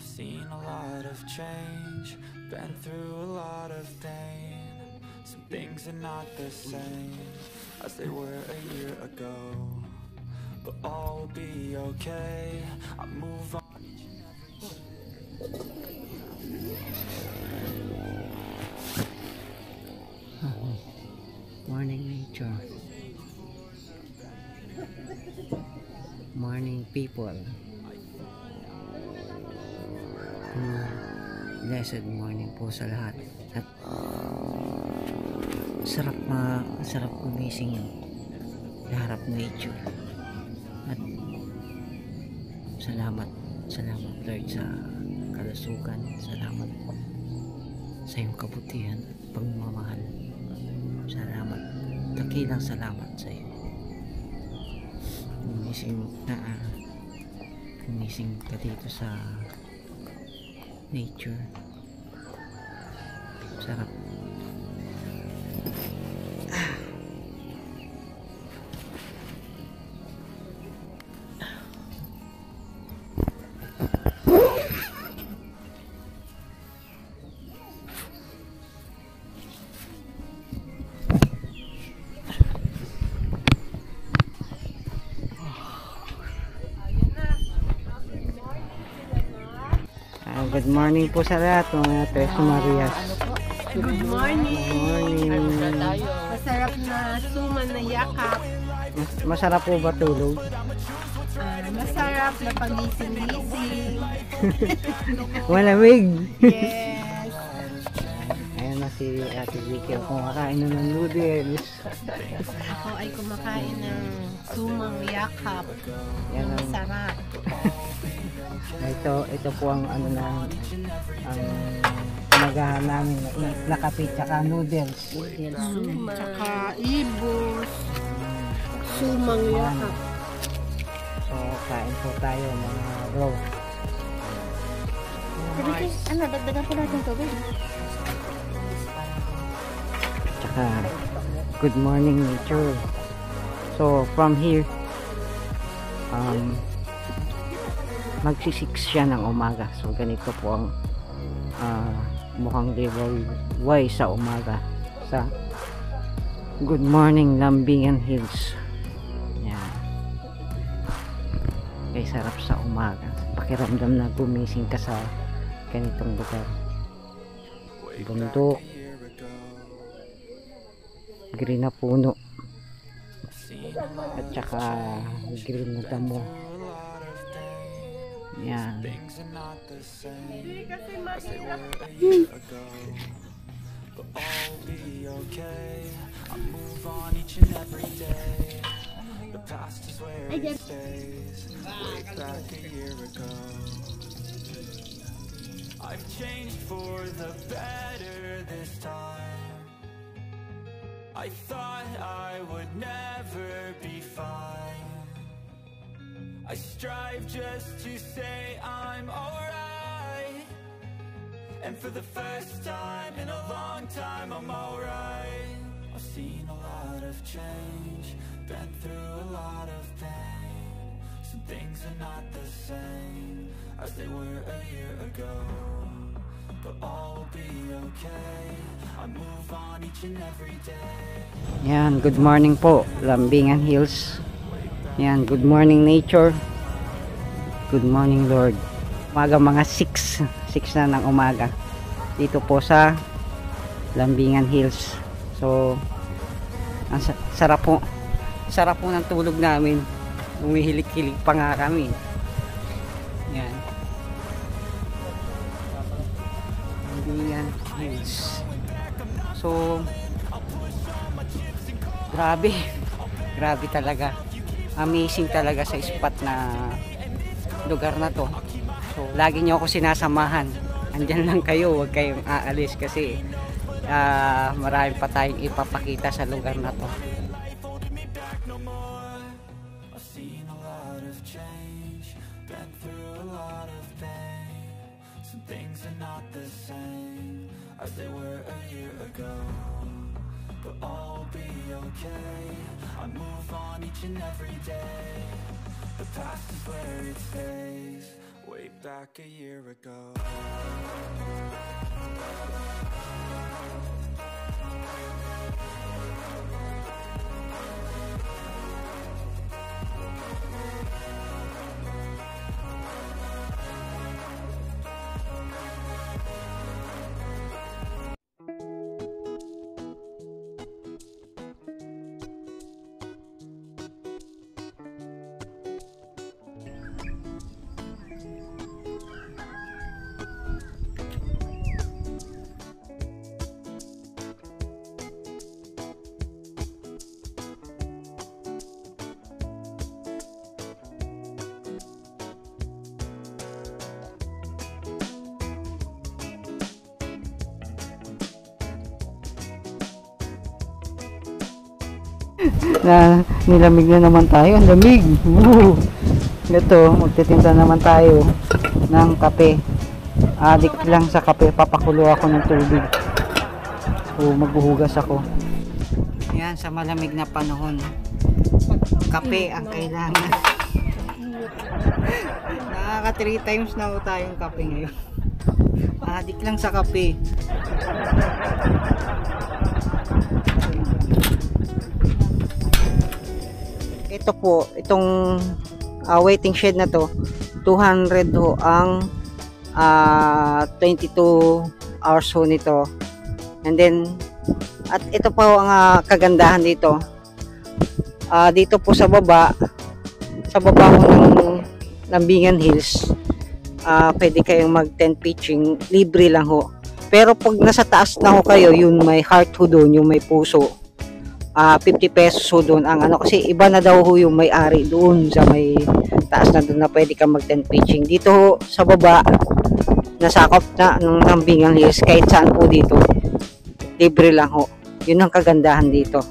Seen a lot of change, been through a lot of pain. Some things are not the same as they were a year ago, but all will be okay. I move on. Morning nature, morning people. Blessed morning po sa lahat. At sarap gumising harap nature. At salamat Lord sa kalusugan. Salamat sa iyong kabutihan at pagmamahal. Salamat, dakilang salamat sa iyo. Gumising ka dito sa nature. Sarap. Good morning po sa lahat mga Tres Marias. Good morning. Good morning. Masarap na suman na yakap. Masarap po ba tulog? Masarap na pagising-gising. Malamig. Yes. Ayan na si Ate Vicky kumakain na ng noodles. Ako ay kumakain ng sumang yakap. Yan ang Masarap. ito po ang ang pinagahan namin na kape tsaka noodles. Tsaka ibos. Sumang yakap. So kain po tayo mga bro. Dagdagan po natin tubig. Tsaka good morning nature. So from here magsisix siya ng umaga. So ganito po ang mukhang giveaway sa umaga sa Good Morning Lambingan Hills. Yan. Kaya sarap sa umaga. Pakiramdam na gumising ka sa ganitong lugar. Bundok, green na puno, at saka green na damo. Yan. Things are not the same as they were a year ago, but all will be okay. I move on each and every day. The past is where it stays. Way back a year ago, I've changed for the better this time. I thought I would never be fine. I strive just to say I'm alright, and for the first time in a long time I'm alright. I've seen a lot of change, been through a lot of pain. Some things are not the same as they were a year ago, but all will be okay. I move on each and every day. Yan, good morning po Lambingan Hills. Yan, good morning nature. Good morning Lord. Umaga mga 6 na ng umaga dito po sa Lambingan Hills. So ang sarap po ng tulog namin. Umihilig-hilig pa nga kami. Yan, Lambingan Hills. So grabe talaga, amazing talaga sa spot na lugar na to. So lagi niyo ako sinasamahan, andyan lang kayo, huwag kayong aalis kasi marami pa tayong ipapakita sa lugar na to. As they were a year ago, but all will be okay. I move on each and every day. The past is where it stays. Way back back a year ago. Na nilamig na naman tayo, ang lamig. Woo! Ito, magtitinda naman tayo ng kape. Adik lang sa kape, papakulo ako ng tubig. So maghuhugas ako. Yan, sa malamig na panahon, kape ang kailangan. Nakaka 3 times na ho tayong kape ngayon. Adik lang sa kape. Ito po, itong waiting shed na to, 200 ho ang 22 hours ho nito. And then, at ito po ang kagandahan dito. Dito po sa baba ho ng Lambingan Hills, pwede kayong mag tent pitching, libre lang ho. Pero pag nasa taas na ho kayo, yun may heart ho doon, yung may puso. 50 pesos ho doon ang ano, kasi iba na daw ho yung may-ari doon sa may taas na doon na pwede ka mag tent pitching. Dito ho sa baba, nasakop na ng Lambingan Hills, kahit saan po dito, libre lang ho. Yun ang kagandahan dito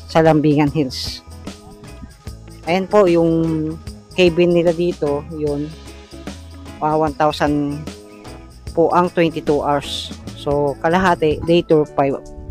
sa Lambingan Hills. Ayan po yung cabin nila dito, yun 1,000 po ang 22 hours. So kalahati, day tour 500.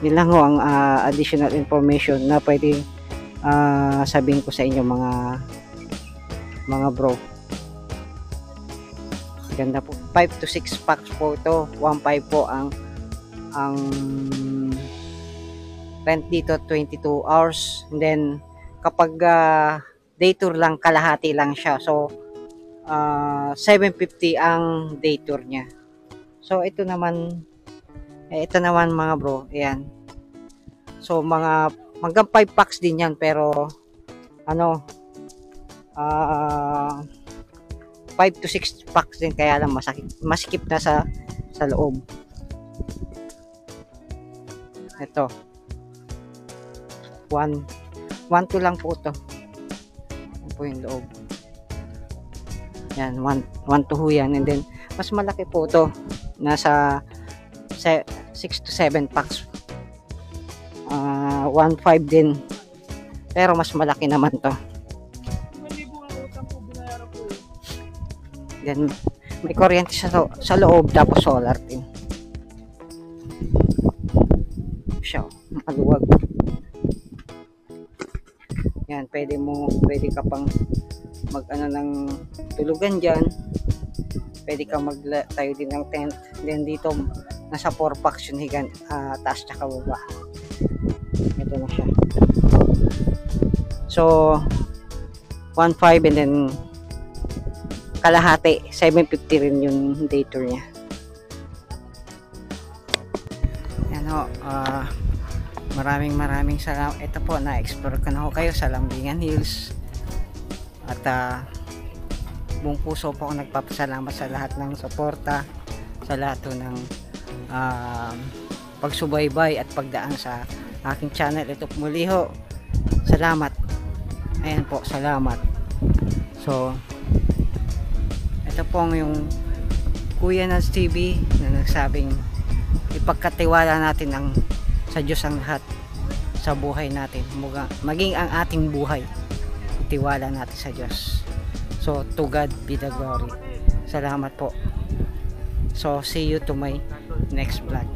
Yun lang ho ang additional information na pwede sabihin ko sa inyo mga bro. Ganda po. 5 to 6 packs po ito. 1.5 po ang rent dito, 22 hours. And then kapag day tour lang, kalahati lang siya. So 750 ang day tour niya. So ito naman mga bro, ayan. So hanggang 5 packs din yan, pero ano 5 to 6 packs din, kaya lang masikip na sa loob. Ito 1 to lang po ito. Yan po yung loob. Yan, 1 to ho yan. And then mas malaki po ito, nasa 6 to 7 packs. 1.5 din, pero mas malaki naman to. Then may kuryente sa loob, tapos solar din siya, maluwag. Yan, pwede ka pang mag ng tulugan dyan, pwede ka magtayo din ng tent. Then dito nasa 4 packs yung higan, taas tsaka baba. Ito na siya. So 1.5 and then kalahati 750 rin yung day tour niya. Yan ho, maraming salamat. Ito po, na-explore ko na ho kayo sa Lambingan Hills. At buong puso po ako nagpapasalamat sa lahat ng suporta, sa lahat ng pagsubaybay at pagdaan sa aking channel. Ito muli ho, salamat. Ayan po, salamat. So ito pong yung Kuya Nads TV na nagsabing ipagkatiwala natin sa Diyos ang lahat sa buhay natin, maging ang ating buhay itiwala natin sa Diyos. So to God be the glory. Salamat po. So see you to my next vlog.